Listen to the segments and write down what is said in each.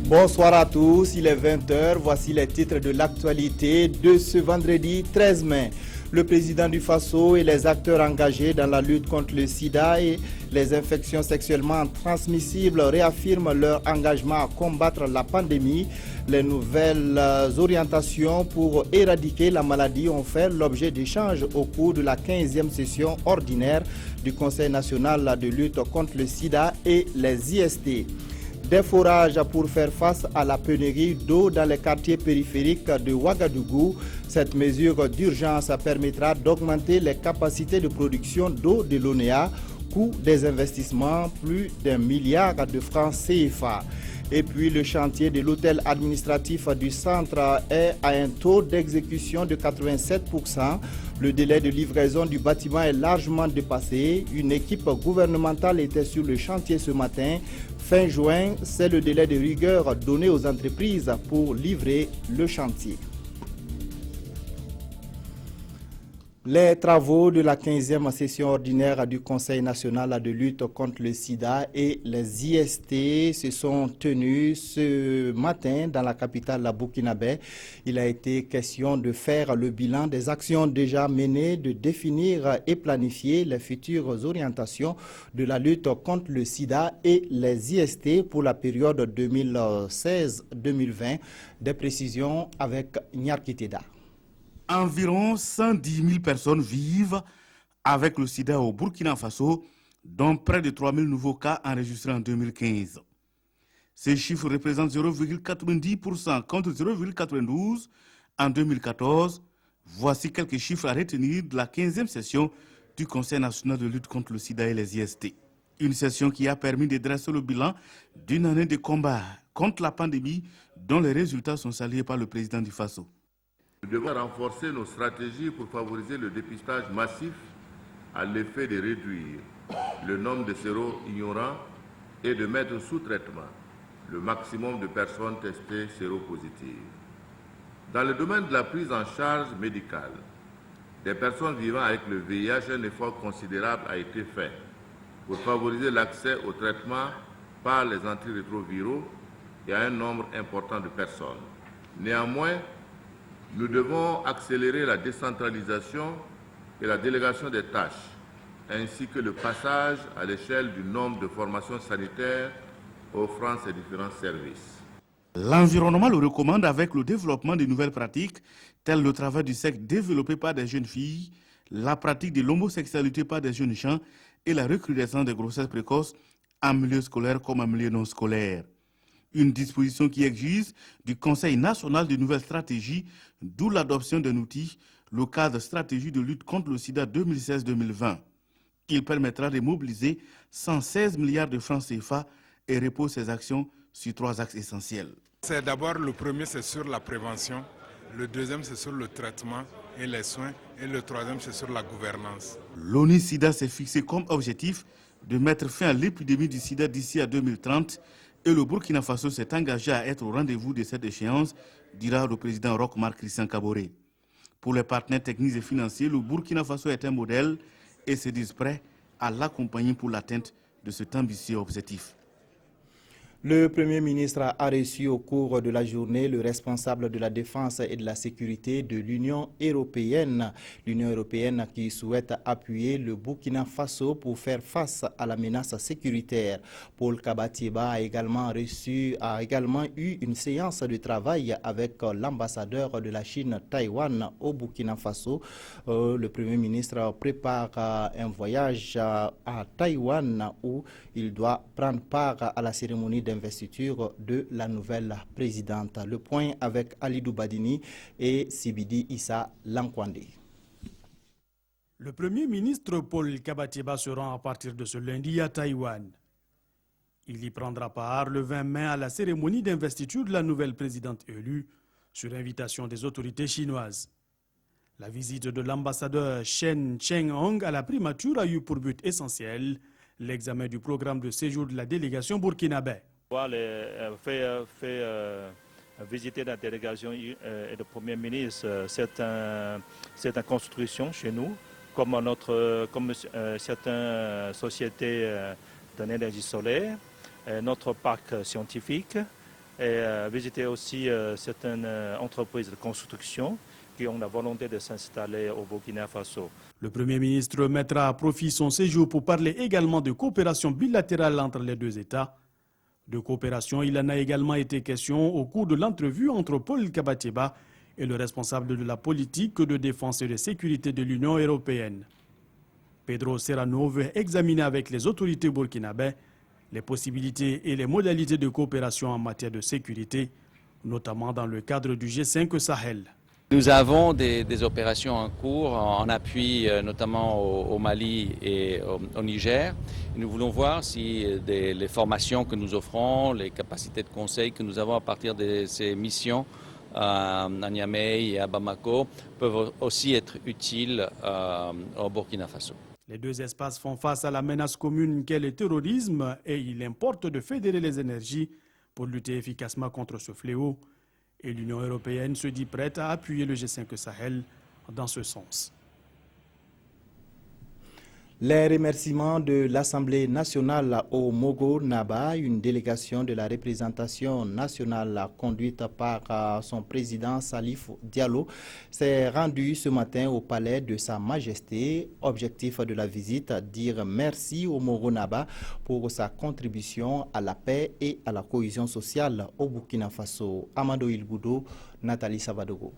Bonsoir à tous, il est 20h, voici les titres de l'actualité de ce vendredi 13 mai. Le président du Faso et les acteurs engagés dans la lutte contre le sida et les infections sexuellement transmissibles réaffirment leur engagement à combattre la pandémie. Les nouvelles orientations pour éradiquer la maladie ont fait l'objet d'échanges au cours de la 15e session ordinaire du Conseil national de lutte contre le sida et les IST. Des forages pour faire face à la pénurie d'eau dans les quartiers périphériques de Ouagadougou. Cette mesure d'urgence permettra d'augmenter les capacités de production d'eau de l'ONEA, coût des investissements plus d'1 milliard de francs CFA. Et puis le chantier de l'hôtel administratif du centre est à un taux d'exécution de 87%. Le délai de livraison du bâtiment est largement dépassé. Une équipe gouvernementale était sur le chantier ce matin. Fin juin, c'est le délai de rigueur donné aux entreprises pour livrer le chantier. Les travaux de la 15e session ordinaire du Conseil national de lutte contre le sida et les IST se sont tenus ce matin dans la capitale burkinabé. Il a été question de faire le bilan des actions déjà menées, de définir et planifier les futures orientations de la lutte contre le sida et les IST pour la période 2016-2020. Des précisions avec Nyarkiteda. Environ 110 000 personnes vivent avec le sida au Burkina Faso, dont près de 3 000 nouveaux cas enregistrés en 2015. Ces chiffres représentent 0,90% contre 0,92% en 2014. Voici quelques chiffres à retenir de la 15e session du Conseil national de lutte contre le sida et les IST. Une session qui a permis de dresser le bilan d'une année de combat contre la pandémie dont les résultats sont salués par le président du Faso. Nous devons renforcer nos stratégies pour favoriser le dépistage massif à l'effet de réduire le nombre de séro-ignorants et de mettre sous traitement le maximum de personnes testées séropositives. Dans le domaine de la prise en charge médicale des personnes vivant avec le VIH, un effort considérable a été fait pour favoriser l'accès au traitement par les antirétroviraux et à un nombre important de personnes. Néanmoins, nous devons accélérer la décentralisation et la délégation des tâches, ainsi que le passage à l'échelle du nombre de formations sanitaires offrant ces différents services. L'environnement le recommande avec le développement de nouvelles pratiques, telles le travail du sexe développé par des jeunes filles, la pratique de l'homosexualité par des jeunes gens et la recrudescence des grossesses précoces en milieu scolaire comme en milieu non scolaire. Une disposition qui exige du Conseil national de nouvelles stratégies, d'où l'adoption d'un outil, le cadre stratégie de lutte contre le sida 2016-2020. Il permettra de mobiliser 116 milliards de francs CFA et repose ses actions sur 3 axes essentiels. C'est d'abord le premier, c'est sur la prévention, le deuxième, c'est sur le traitement et les soins, et le troisième, c'est sur la gouvernance. L'ONU-SIDA s'est fixé comme objectif de mettre fin à l'épidémie du sida d'ici à 2030. Et le Burkina Faso s'est engagé à être au rendez-vous de cette échéance, dira le président Roch-Marc Christian Kaboré. Pour les partenaires techniques et financiers, le Burkina Faso est un modèle et se dit prêt à l'accompagner pour l'atteinte de cet ambitieux objectif. Le Premier ministre a reçu au cours de la journée le responsable de la défense et de la sécurité de l'Union européenne. L'Union européenne qui souhaite appuyer le Burkina Faso pour faire face à la menace sécuritaire. Paul Kabatieba a également eu une séance de travail avec l'ambassadeur de la Chine, Taïwan, au Burkina Faso. Le Premier ministre prépare un voyage à Taïwan où il doit prendre part à la cérémonie d'investiture de la nouvelle présidente. Le point avec Alidou Badini et Sibidi Issa Lankwande. Le Premier ministre Paul Kabatieba se rend à partir de ce lundi à Taïwan. Il y prendra part le 20 mai à la cérémonie d'investiture de la nouvelle présidente élue sur invitation des autorités chinoises. La visite de l'ambassadeur Chen Cheng-Hong à la primature a eu pour but essentiel l'examen du programme de séjour de la délégation burkinabé. Visiter la délégation et le Premier ministre, c'est une construction chez nous, comme certaines sociétés d'énergie solaire, notre parc scientifique, et visiter aussi certaines entreprises de construction qui ont la volonté de s'installer au Burkina Faso. Le Premier ministre mettra à profit son séjour pour parler également de coopération bilatérale entre les deux États. De coopération, il en a également été question au cours de l'entrevue entre Paul Kabateba et le responsable de la politique de défense et de sécurité de l'Union européenne. Pedro Serrano veut examiner avec les autorités burkinabées les possibilités et les modalités de coopération en matière de sécurité, notamment dans le cadre du G5 Sahel. Nous avons des opérations en cours en appui notamment au Mali et au Niger. Nous voulons voir si les formations que nous offrons, les capacités de conseil que nous avons à partir de ces missions à Niamey et à Bamako peuvent aussi être utiles au Burkina Faso. Les deux espaces font face à la menace commune qu'est le terrorisme et il importe de fédérer les énergies pour lutter efficacement contre ce fléau. Et l'Union européenne se dit prête à appuyer le G5 Sahel dans ce sens. Les remerciements de l'Assemblée nationale au Mogo-Naba, une délégation de la représentation nationale conduite par son président Salif Diallo, s'est rendue ce matin au palais de Sa Majesté. Objectif de la visite, dire merci au Mogo-Naba pour sa contribution à la paix et à la cohésion sociale au Burkina Faso. Amado Ilgoudo, Nathalie Savadogo.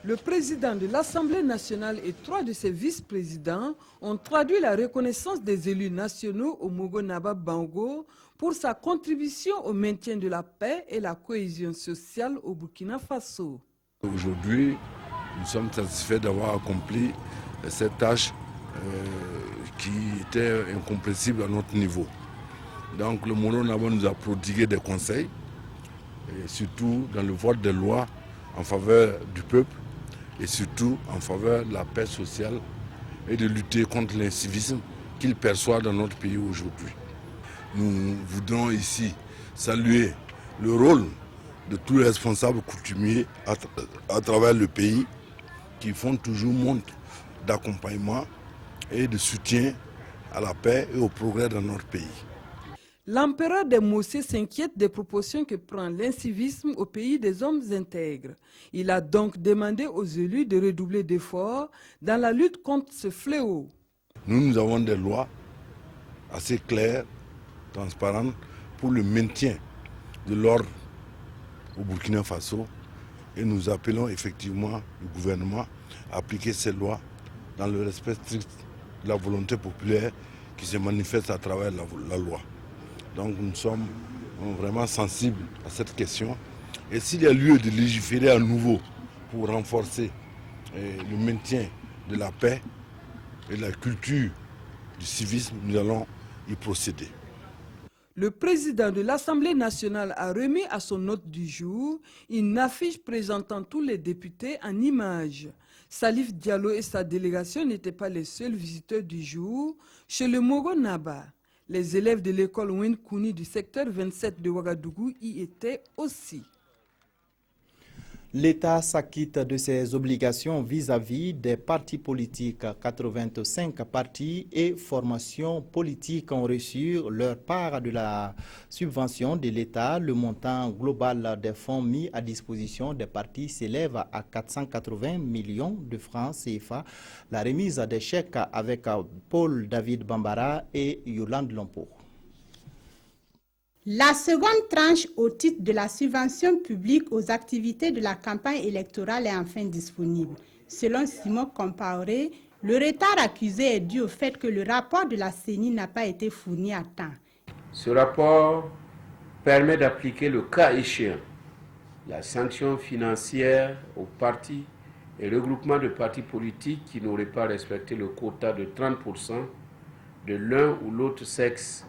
Le président de l'Assemblée nationale et 3 de ses vice-présidents ont traduit la reconnaissance des élus nationaux au Mogo-Naba Bango pour sa contribution au maintien de la paix et la cohésion sociale au Burkina Faso. Aujourd'hui, nous sommes satisfaits d'avoir accompli cette tâche qui était incompressible à notre niveau. Donc le Mogo-Naba nous a prodigué des conseils, et surtout dans le vote des lois en faveur du peuple, et surtout en faveur de la paix sociale et de lutter contre l'incivisme qu'il perçoit dans notre pays aujourd'hui. Nous voudrons ici saluer le rôle de tous les responsables coutumiers à travers le pays qui font toujours montre d'accompagnement et de soutien à la paix et au progrès dans notre pays. L'empereur des Mossé s'inquiète des proportions que prend l'incivisme au pays des hommes intègres. Il a donc demandé aux élus de redoubler d'efforts dans la lutte contre ce fléau. Nous avons des lois assez claires, transparentes, pour le maintien de l'ordre au Burkina Faso. Et nous appelons effectivement le gouvernement à appliquer ces lois dans le respect strict de la volonté populaire qui se manifeste à travers la loi. Donc nous sommes vraiment sensibles à cette question. Et s'il y a lieu de légiférer à nouveau pour renforcer le maintien de la paix et de la culture du civisme, nous allons y procéder. Le président de l'Assemblée nationale a remis à son hôte du jour une affiche présentant tous les députés en images. Salif Diallo et sa délégation n'étaient pas les seuls visiteurs du jour chez le Mogo-Naba. Les élèves de l'école Wenkouni du secteur 27 de Ouagadougou y étaient aussi. L'État s'acquitte de ses obligations vis-à-vis des partis politiques. 85 partis et formations politiques ont reçu leur part de la subvention de l'État. Le montant global des fonds mis à disposition des partis s'élève à 480 millions de francs CFA. La remise des chèques avec Paul David Bambara et Yolande Lompo. La seconde tranche au titre de la subvention publique aux activités de la campagne électorale est enfin disponible. Selon Simon Compaoré, le retard accusé est dû au fait que le rapport de la CENI n'a pas été fourni à temps. Ce rapport permet d'appliquer le cas échéant la sanction financière aux partis et regroupements de partis politiques qui n'auraient pas respecté le quota de 30% de l'un ou l'autre sexe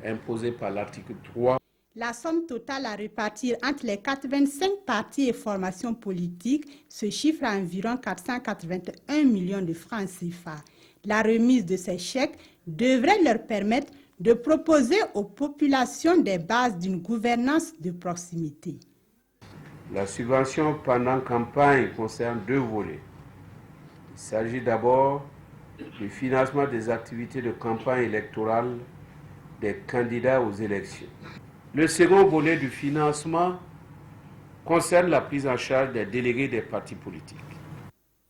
imposé par l'article 3. La somme totale à répartir entre les 85 partis et formations politiques se chiffre à environ 481 millions de francs CFA. La remise de ces chèques devrait leur permettre de proposer aux populations des bases d'une gouvernance de proximité. La subvention pendant campagne concerne 2 volets. Il s'agit d'abord du financement des activités de campagne électorale des candidats aux élections. Le second volet du financement concerne la prise en charge des délégués des partis politiques.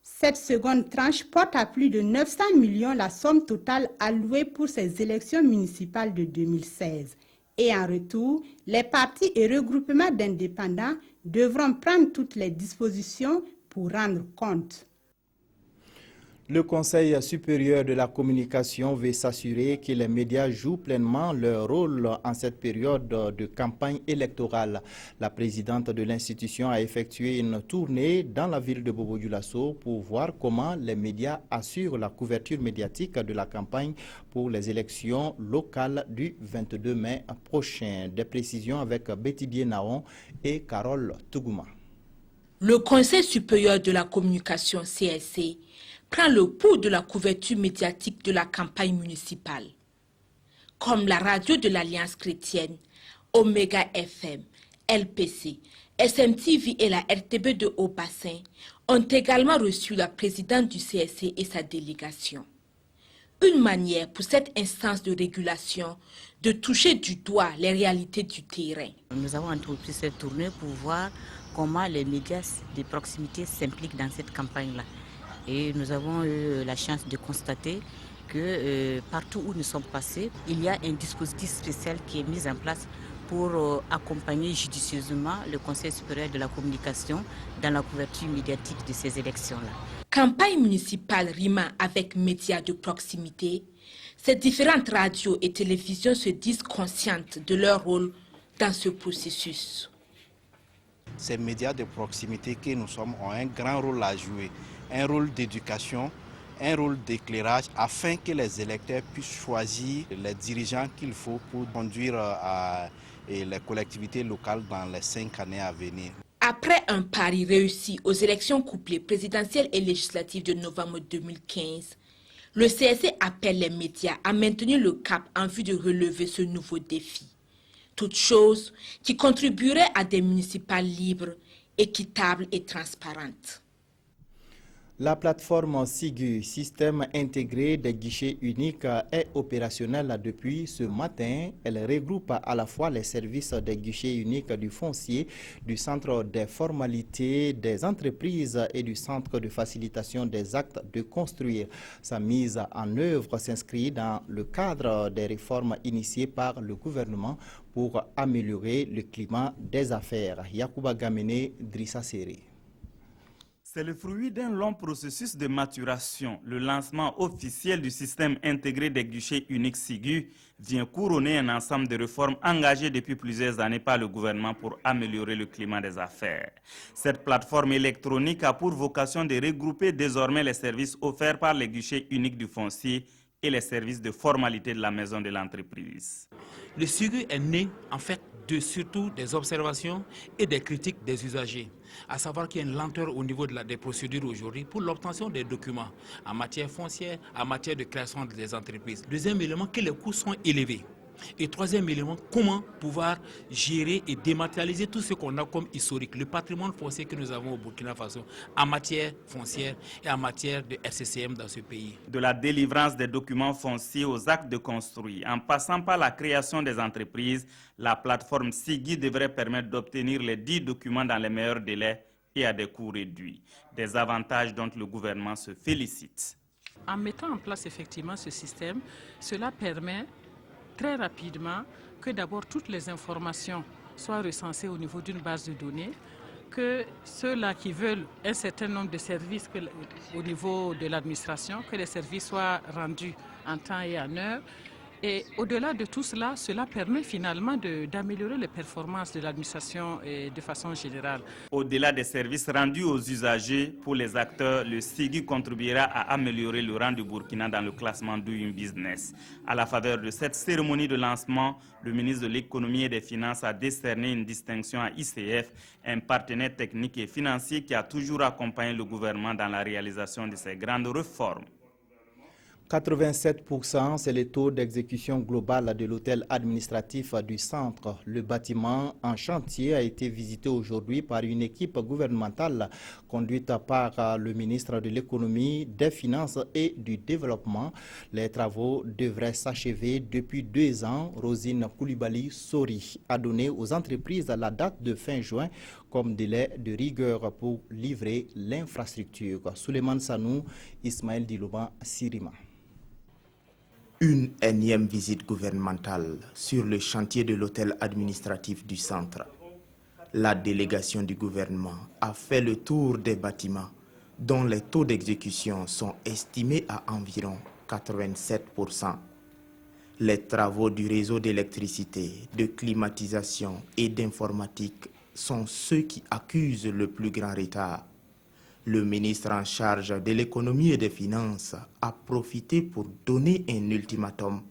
Cette seconde tranche porte à plus de 900 millions la somme totale allouée pour ces élections municipales de 2016. Et en retour, les partis et regroupements d'indépendants devront prendre toutes les dispositions pour rendre compte. Le Conseil supérieur de la communication veut s'assurer que les médias jouent pleinement leur rôle en cette période de campagne électorale. La présidente de l'institution a effectué une tournée dans la ville de Bobo-Dioulasso pour voir comment les médias assurent la couverture médiatique de la campagne pour les élections locales du 22 mai prochain. Des précisions avec Betty Dienaon et Carole Tougouma. Le Conseil supérieur de la communication CSC prend le pouls de la couverture médiatique de la campagne municipale. Comme la radio de l'Alliance chrétienne, Omega FM, LPC, SMTV et la RTB de Haut-Bassin ont également reçu la présidente du CSC et sa délégation. Une manière pour cette instance de régulation de toucher du doigt les réalités du terrain. Nous avons entrepris cette tournée pour voir comment les médias de proximité s'impliquent dans cette campagne-là. Et nous avons eu la chance de constater que partout où nous sommes passés, il y a un dispositif spécial qui est mis en place pour accompagner judicieusement le Conseil supérieur de la communication dans la couverture médiatique de ces élections-là. Campagne municipale rimant avec médias de proximité, ces différentes radios et télévisions se disent conscientes de leur rôle dans ce processus. Ces médias de proximité que nous sommes ont un grand rôle à jouer. Un rôle d'éducation, un rôle d'éclairage afin que les électeurs puissent choisir les dirigeants qu'il faut pour conduire les collectivités locales dans les 5 années à venir. Après un pari réussi aux élections couplées présidentielles et législatives de novembre 2015, le CSC appelle les médias à maintenir le cap en vue de relever ce nouveau défi. Toute chose qui contribuerait à des municipales libres, équitables et transparentes. La plateforme SIGU, Système intégré des guichets uniques, est opérationnelle depuis ce matin. Elle regroupe à la fois les services des guichets uniques du foncier, du centre des formalités des entreprises et du centre de facilitation des actes de construire. Sa mise en œuvre s'inscrit dans le cadre des réformes initiées par le gouvernement pour améliorer le climat des affaires. Yacouba Gamene, Drissa Séré. C'est le fruit d'un long processus de maturation. Le lancement officiel du système intégré des guichets uniques SIGU vient couronner un ensemble de réformes engagées depuis plusieurs années par le gouvernement pour améliorer le climat des affaires. Cette plateforme électronique a pour vocation de regrouper désormais les services offerts par les guichets uniques du foncier et les services de formalité de la maison de l'entreprise. Le SIGU est né en fait surtout des observations et des critiques des usagers, à savoir qu'il y a une lenteur au niveau des procédures aujourd'hui pour l'obtention des documents en matière foncière, en matière de création des entreprises. Deuxième élément, que les coûts sont élevés. Et troisième élément, comment pouvoir gérer et dématérialiser tout ce qu'on a comme historique, le patrimoine foncier que nous avons au Burkina Faso en matière foncière et en matière de RCCM dans ce pays. De la délivrance des documents fonciers aux actes de construire, en passant par la création des entreprises, la plateforme SIGU devrait permettre d'obtenir les 10 documents dans les meilleurs délais et à des coûts réduits. Des avantages dont le gouvernement se félicite. En mettant en place effectivement ce système, cela permet très rapidement que d'abord toutes les informations soient recensées au niveau d'une base de données, que ceux-là qui veulent un certain nombre de services au niveau de l'administration, que les services soient rendus en temps et en heure. Et au-delà de tout cela, cela permet finalement d'améliorer les performances de l'administration de façon générale. Au-delà des services rendus aux usagers, pour les acteurs, le SIGU contribuera à améliorer le rang du Burkina dans le classement Doing Business. À la faveur de cette cérémonie de lancement, le ministre de l'Économie et des Finances a décerné une distinction à ICF, un partenaire technique et financier qui a toujours accompagné le gouvernement dans la réalisation de ces grandes réformes. 87%, c'est le taux d'exécution globale de l'hôtel administratif du centre. Le bâtiment en chantier a été visité aujourd'hui par une équipe gouvernementale conduite par le ministre de l'économie, des finances et du développement. Les travaux devraient s'achever depuis 2 ans. Rosine Koulibaly Sori a donné aux entreprises la date de fin juin comme délai de rigueur pour livrer l'infrastructure. Souleymane Sanou, Ismaël Dilouban, Sirima. Une énième visite gouvernementale sur le chantier de l'hôtel administratif du centre. La délégation du gouvernement a fait le tour des bâtiments dont les taux d'exécution sont estimés à environ 87%. Les travaux du réseau d'électricité, de climatisation et d'informatique sont ceux qui accusent le plus grand retard. Le ministre en charge de l'économie et des finances a profité pour donner un ultimatum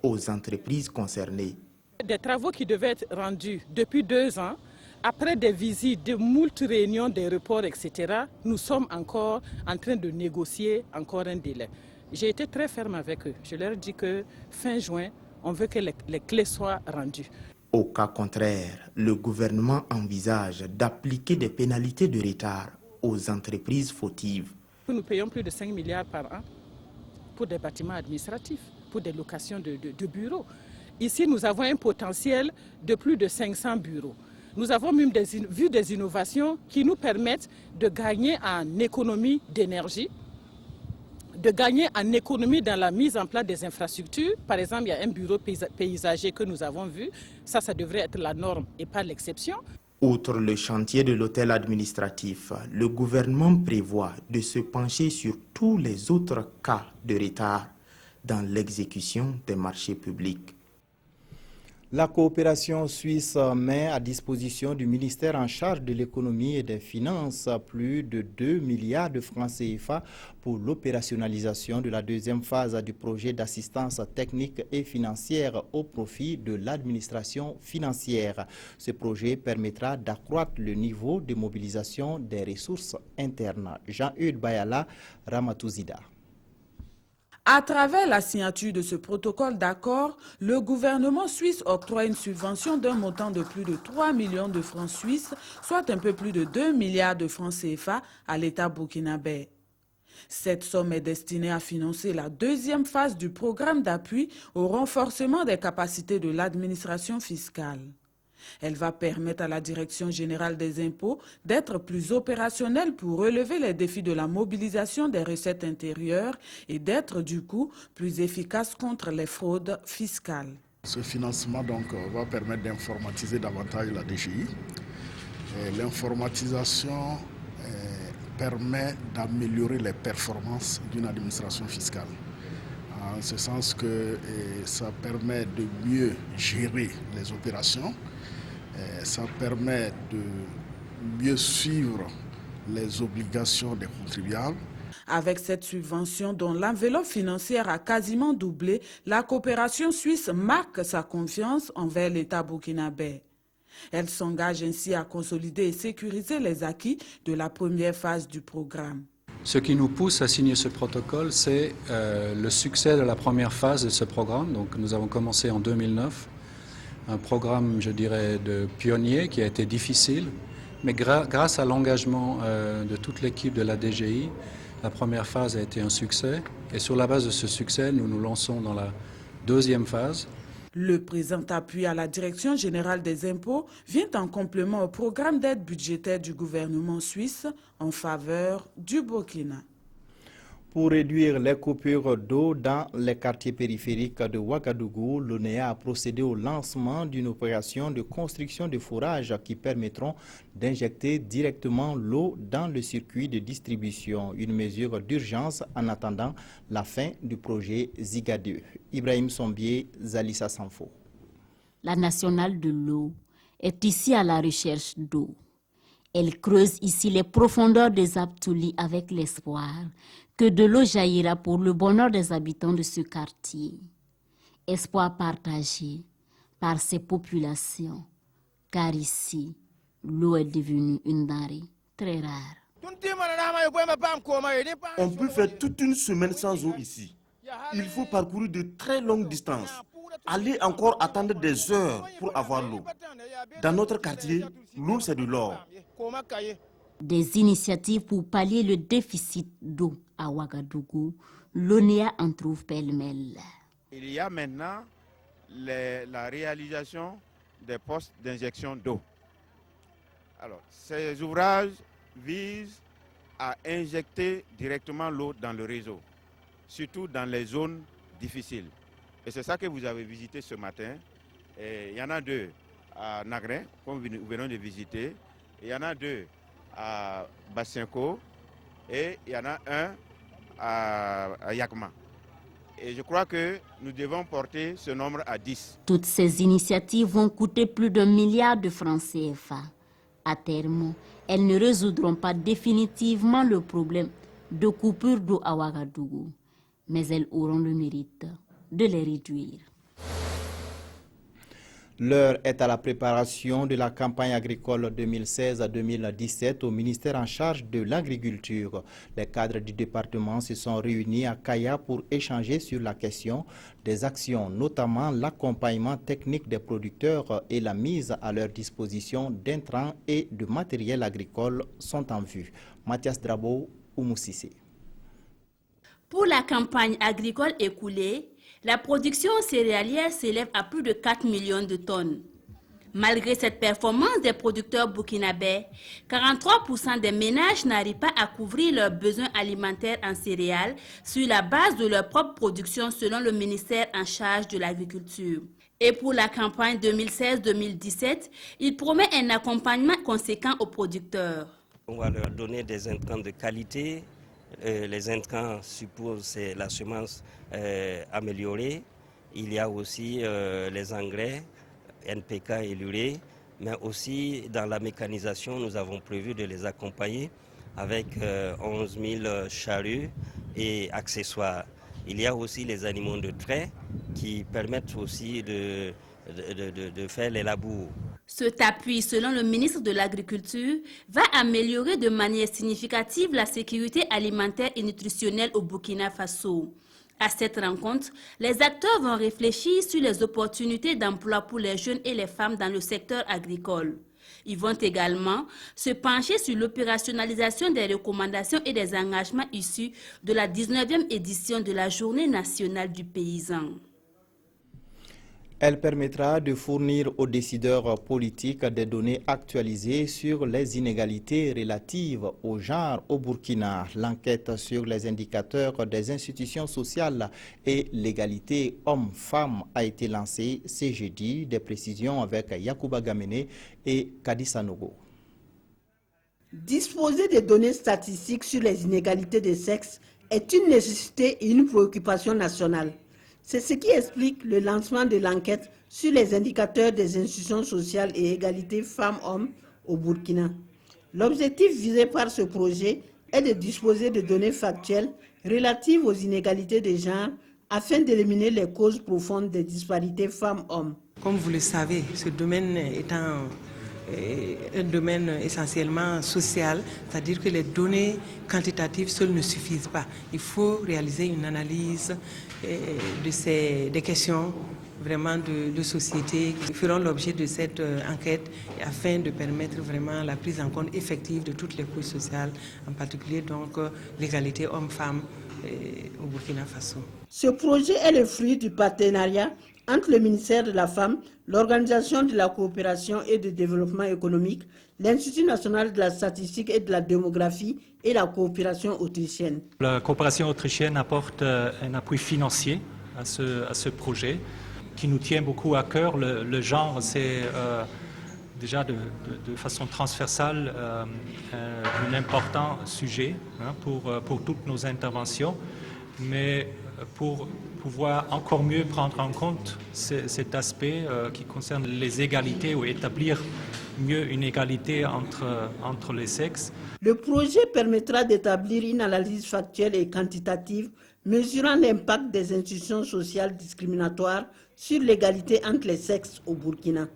aux entreprises concernées. Des travaux qui devaient être rendus depuis 2 ans, après des visites, de moult réunions, des reports, etc., nous sommes encore en train de négocier encore un délai. J'ai été très ferme avec eux. Je leur ai dit que fin juin, on veut que les clés soient rendues. Au cas contraire, le gouvernement envisage d'appliquer des pénalités de retard aux entreprises fautives. Nous payons plus de 5 milliards par an pour des bâtiments administratifs, pour des locations de bureaux. Ici, nous avons un potentiel de plus de 500 bureaux. Nous avons même vu des innovations qui nous permettent de gagner en économie d'énergie, de gagner en économie dans la mise en place des infrastructures. Par exemple, il y a un bureau paysager que nous avons vu. Ça devrait être la norme et pas l'exception. Outre le chantier de l'hôtel administratif, le gouvernement prévoit de se pencher sur tous les autres cas de retard dans l'exécution des marchés publics. La coopération suisse met à disposition du ministère en charge de l'économie et des finances plus de 2 milliards de francs CFA pour l'opérationnalisation de la 2e phase du projet d'assistance technique et financière au profit de l'administration financière. Ce projet permettra d'accroître le niveau de mobilisation des ressources internes. Jean-Eudes Bayala, Ramatouzida. À travers la signature de ce protocole d'accord, le gouvernement suisse octroie une subvention d'un montant de plus de 3 millions de francs suisses, soit un peu plus de 2 milliards de francs CFA à l'État burkinabé. Cette somme est destinée à financer la 2e phase du programme d'appui au renforcement des capacités de l'administration fiscale. Elle va permettre à la Direction générale des impôts d'être plus opérationnelle pour relever les défis de la mobilisation des recettes intérieures et d'être du coup plus efficace contre les fraudes fiscales. Ce financement va permettre d'informatiser davantage la DGI. L'informatisation permet d'améliorer les performances d'une administration fiscale. En ce sens que ça permet de mieux gérer les opérations. Ça permet de mieux suivre les obligations des contribuables. Avec cette subvention dont l'enveloppe financière a quasiment doublé, la coopération suisse marque sa confiance envers l'État burkinabé. Elle s'engage ainsi à consolider et sécuriser les acquis de la première phase du programme. Ce qui nous pousse à signer ce protocole, c'est le succès de la première phase de ce programme. Donc, nous avons commencé en 2009. Un programme, je dirais, de pionnier qui a été difficile, mais grâce à l'engagement de toute l'équipe de la DGI, la première phase a été un succès. Et sur la base de ce succès, nous nous lançons dans la 2e phase. Le présent appui à la Direction générale des impôts vient en complément au programme d'aide budgétaire du gouvernement suisse en faveur du Burkina. Pour réduire les coupures d'eau dans les quartiers périphériques de Ouagadougou, l'ONEA a procédé au lancement d'une opération de construction de forages qui permettront d'injecter directement l'eau dans le circuit de distribution, une mesure d'urgence en attendant la fin du projet Ziga 2. Ibrahim Sombier, Zalissa Sanfo. La nationale de l'eau est ici à la recherche d'eau. Elle creuse ici les profondeurs des Abtouli avec l'espoir que de l'eau jaillira pour le bonheur des habitants de ce quartier. Espoir partagé par ces populations, car ici, l'eau est devenue une denrée très rare. On peut faire toute une semaine sans eau ici. Il faut parcourir de très longues distances, aller encore attendre des heures pour avoir l'eau. Dans notre quartier, l'eau c'est de l'or. Des initiatives pour pallier le déficit d'eau à Ouagadougou, l'ONEA en trouve pêle-mêle. Il y a maintenant la réalisation des postes d'injection d'eau. Alors, ces ouvrages visent à injecter directement l'eau dans le réseau, surtout dans les zones difficiles. Et c'est ça que vous avez visité ce matin. Et il y en a 2 à Nagré, comme nous venons de visiter. Il y en a 2 à Bassenko et il y en a un à Yakma. Et je crois que nous devons porter ce nombre à 10. Toutes ces initiatives vont coûter plus d'1 milliard de francs CFA. À terme, elles ne résoudront pas définitivement le problème de coupure d'eau à Ouagadougou, mais elles auront le mérite de les réduire. L'heure est à la préparation de la campagne agricole 2016 à 2017 au ministère en charge de l'agriculture. Les cadres du département se sont réunis à Kaya pour échanger sur la question des actions, notamment l'accompagnement technique des producteurs et la mise à leur disposition d'intrants et de matériel agricole sont en vue. Mathias Drabo, Oumoussissé. Pour la campagne agricole écoulée, la production céréalière s'élève à plus de 4 millions de tonnes. Malgré cette performance des producteurs burkinabés, 43% des ménages n'arrivent pas à couvrir leurs besoins alimentaires en céréales sur la base de leur propre production selon le ministère en charge de l'agriculture. Et pour la campagne 2016-2017, il promet un accompagnement conséquent aux producteurs. On va leur donner des intrants de qualité. Les intrants supposent la semence améliorée. Il y a aussi les engrais, NPK et l'urée, mais aussi dans la mécanisation, nous avons prévu de les accompagner avec 11 000 charrues et accessoires. Il y a aussi les animaux de trait qui permettent aussi de faire les labours. Cet appui, selon le ministre de l'Agriculture, va améliorer de manière significative la sécurité alimentaire et nutritionnelle au Burkina Faso. À cette rencontre, les acteurs vont réfléchir sur les opportunités d'emploi pour les jeunes et les femmes dans le secteur agricole. Ils vont également se pencher sur l'opérationnalisation des recommandations et des engagements issus de la 19e édition de la Journée nationale du paysan. Elle permettra de fournir aux décideurs politiques des données actualisées sur les inégalités relatives au genre au Burkina. L'enquête sur les indicateurs des institutions sociales et l'égalité hommes-femmes a été lancée ce jeudi. Des précisions avec Yacouba Gamene et Kadi Sanogo. Disposer des données statistiques sur les inégalités des sexes est une nécessité et une préoccupation nationale. C'est ce qui explique le lancement de l'enquête sur les indicateurs des institutions sociales et égalité femmes-hommes au Burkina. L'objectif visé par ce projet est de disposer de données factuelles relatives aux inégalités de genre afin d'éliminer les causes profondes des disparités femmes-hommes. Comme vous le savez, ce domaine étant un domaine essentiellement social, c'est-à-dire que les données quantitatives seules ne suffisent pas. Il faut réaliser une analyse des questions vraiment de société qui feront l'objet de cette enquête afin de permettre vraiment la prise en compte effective de toutes les couches sociales, en particulier donc l'égalité homme-femme au Burkina Faso. Ce projet est le fruit du partenariat entre le ministère de la Femme, l'Organisation de la coopération et du développement économique, l'Institut national de la statistique et de la démographie et la coopération autrichienne. La coopération autrichienne apporte un appui financier à ce projet qui nous tient beaucoup à cœur. Le genre, c'est déjà de façon transversale un important sujet pour toutes nos interventions, mais pour pouvoir encore mieux prendre en compte cet aspect qui concerne les égalités ou établir mieux une égalité entre les sexes. Le projet permettra d'établir une analyse factuelle et quantitative mesurant l'impact des institutions sociales discriminatoires sur l'égalité entre les sexes au Burkina.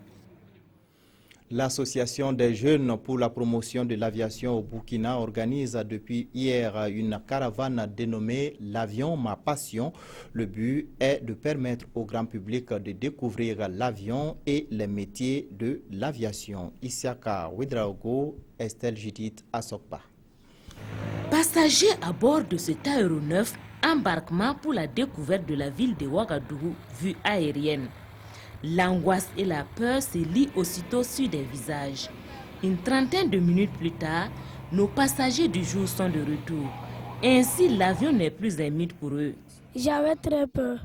L'association des jeunes pour la promotion de l'aviation au Burkina organise depuis hier une caravane dénommée l'Avion Ma Passion. Le but est de permettre au grand public de découvrir l'avion et les métiers de l'aviation. Isiaka Ouedraogo, Estelle Judith Asokba. Passagers à bord de cet aéronef, embarquement pour la découverte de la ville de Ouagadougou, vue aérienne. L'angoisse et la peur se lient aussitôt sur des visages. Une trentaine de minutes plus tard, nos passagers du jour sont de retour. Ainsi, l'avion n'est plus un mythe pour eux. J'avais très peur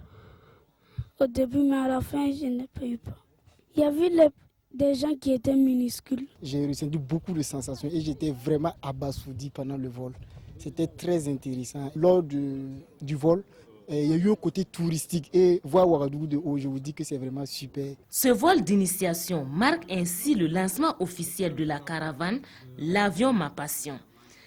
au début, mais à la fin, je n'ai pas eu peur. Il y avait des gens qui étaient minuscules. J'ai ressenti beaucoup de sensations et j'étais vraiment abasourdi pendant le vol. C'était très intéressant. Lors du vol, il y a eu un côté touristique et voir Ouagadougou de haut, je vous dis que c'est vraiment super. Ce vol d'initiation marque ainsi le lancement officiel de la caravane L'Avion Ma Passion.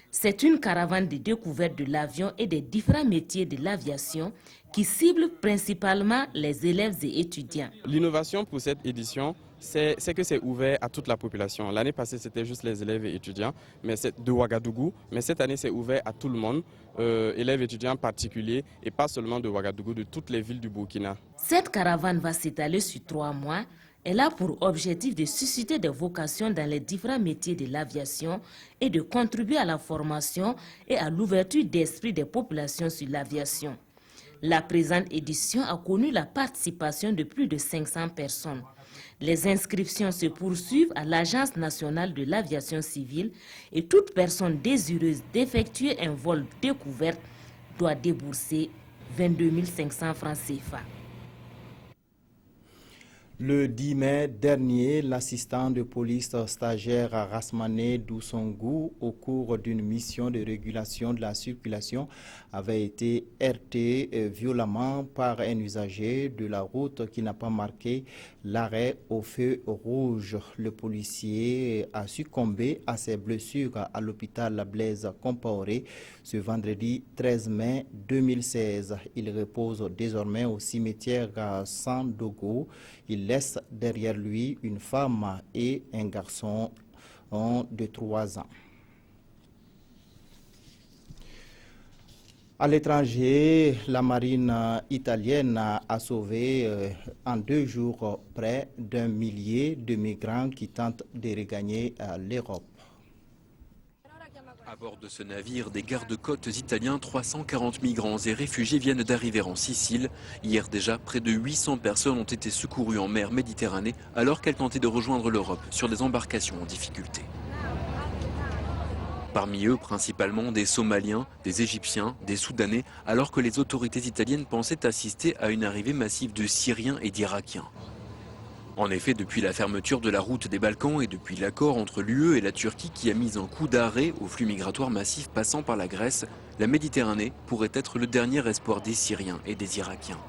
C'est une caravane de découverte de l'avion et des différents métiers de l'aviation qui cible principalement les élèves et étudiants. L'innovation pour cette édition, c'est que c'est ouvert à toute la population. L'année passée, c'était juste les élèves et étudiants de Ouagadougou, mais cette année, c'est ouvert à tout le monde, élèves et étudiants particuliers, et pas seulement de Ouagadougou, de toutes les villes du Burkina. Cette caravane va s'étaler sur 3 mois. Elle a pour objectif de susciter des vocations dans les différents métiers de l'aviation et de contribuer à la formation et à l'ouverture d'esprit des populations sur l'aviation. La présente édition a connu la participation de plus de 500 personnes. Les inscriptions se poursuivent à l'Agence nationale de l'aviation civile et toute personne désireuse d'effectuer un vol découverte doit débourser 22 500 francs CFA. Le 10 mai dernier, l'assistant de police stagiaire Rasmane Doussongou, au cours d'une mission de régulation de la circulation, avait été heurté violemment par un usager de la route qui n'a pas marqué l'arrêt au feu rouge. Le policier a succombé à ses blessures à l'hôpital Blaise Compaoré ce vendredi 13 mai 2016. Il repose désormais au cimetière Sandogo. Il laisse derrière lui une femme et un garçon de 3 ans. À l'étranger, la marine italienne a sauvé en 2 jours près d'1 millier de migrants qui tentent de regagner l'Europe. À bord de ce navire, des gardes-côtes italiens, 340 migrants et réfugiés viennent d'arriver en Sicile. Hier déjà, près de 800 personnes ont été secourues en mer Méditerranée alors qu'elles tentaient de rejoindre l'Europe sur des embarcations en difficulté. Parmi eux, principalement des Somaliens, des Égyptiens, des Soudanais, alors que les autorités italiennes pensaient assister à une arrivée massive de Syriens et d'Irakiens. En effet, depuis la fermeture de la route des Balkans et depuis l'accord entre l'UE et la Turquie qui a mis un coup d'arrêt au flux migratoire massif passant par la Grèce, la Méditerranée pourrait être le dernier espoir des Syriens et des Irakiens.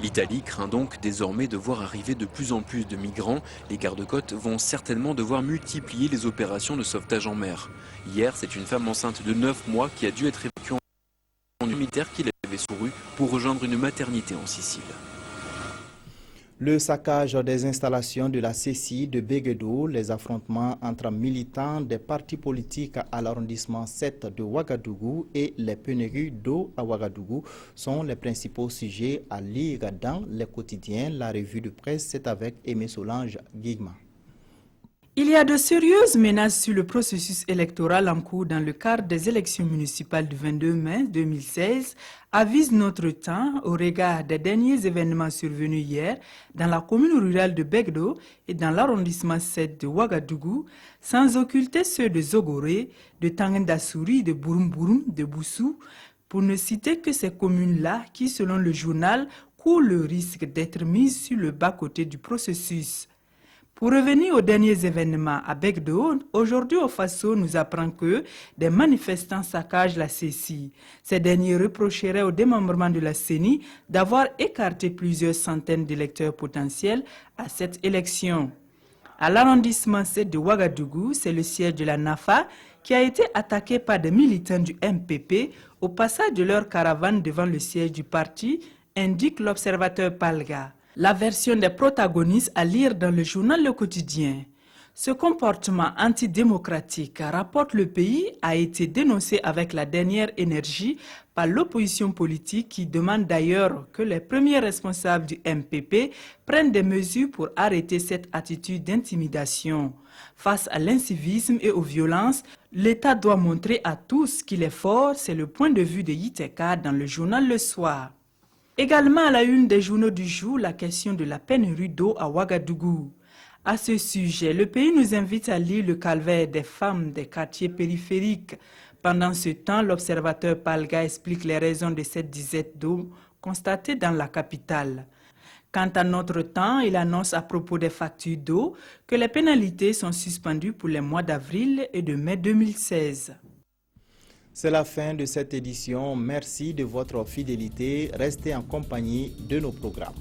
L'Italie craint donc désormais de voir arriver de plus en plus de migrants. Les gardes-côtes vont certainement devoir multiplier les opérations de sauvetage en mer. Hier, c'est une femme enceinte de 9 mois qui a dû être évacuée en humanitaire qui l'avait secourue pour rejoindre une maternité en Sicile. Le saccage des installations de la CCI de Béguédou, les affrontements entre militants des partis politiques à l'arrondissement 7 de Ouagadougou et les pénuries d'eau à Ouagadougou sont les principaux sujets à lire dans les quotidiens. La revue de presse, c'est avec Aimé Solange Guigma. Il y a de sérieuses menaces sur le processus électoral en cours dans le cadre des élections municipales du 22 mai 2016, avise Notre Temps au regard des derniers événements survenus hier dans la commune rurale de Begdo et dans l'arrondissement 7 de Ouagadougou, sans occulter ceux de Zogoré, de Tangendasouri, de Bouroum, de Boussou, pour ne citer que ces communes-là qui, selon le journal, courent le risque d'être mises sur le bas-côté du processus. Pour revenir aux derniers événements à Begdo, aujourd'hui au Faso nous apprend que des manifestants saccagent la CCI. Ces derniers reprocheraient au démembrement de la CENI d'avoir écarté plusieurs centaines d'électeurs potentiels à cette élection. À l'arrondissement 7 de Ouagadougou, c'est le siège de la NAFA qui a été attaqué par des militants du MPP au passage de leur caravane devant le siège du parti, indique l'observateur Palga. La version des protagonistes à lire dans le journal Le Quotidien. Ce comportement antidémocratique, rapporte le pays, a été dénoncé avec la dernière énergie par l'opposition politique qui demande d'ailleurs que les premiers responsables du MPP prennent des mesures pour arrêter cette attitude d'intimidation. Face à l'incivisme et aux violences, l'État doit montrer à tous qu'il est fort, c'est le point de vue de Yiteka dans le journal Le Soir. Également à la une des journaux du jour, la question de la pénurie d'eau à Ouagadougou. À ce sujet, le pays nous invite à lire le calvaire des femmes des quartiers périphériques. Pendant ce temps, l'observateur Palga explique les raisons de cette disette d'eau constatée dans la capitale. Quant à notre temps, il annonce à propos des factures d'eau que les pénalités sont suspendues pour les mois d'avril et de mai 2016. C'est la fin de cette édition. Merci de votre fidélité. Restez en compagnie de nos programmes.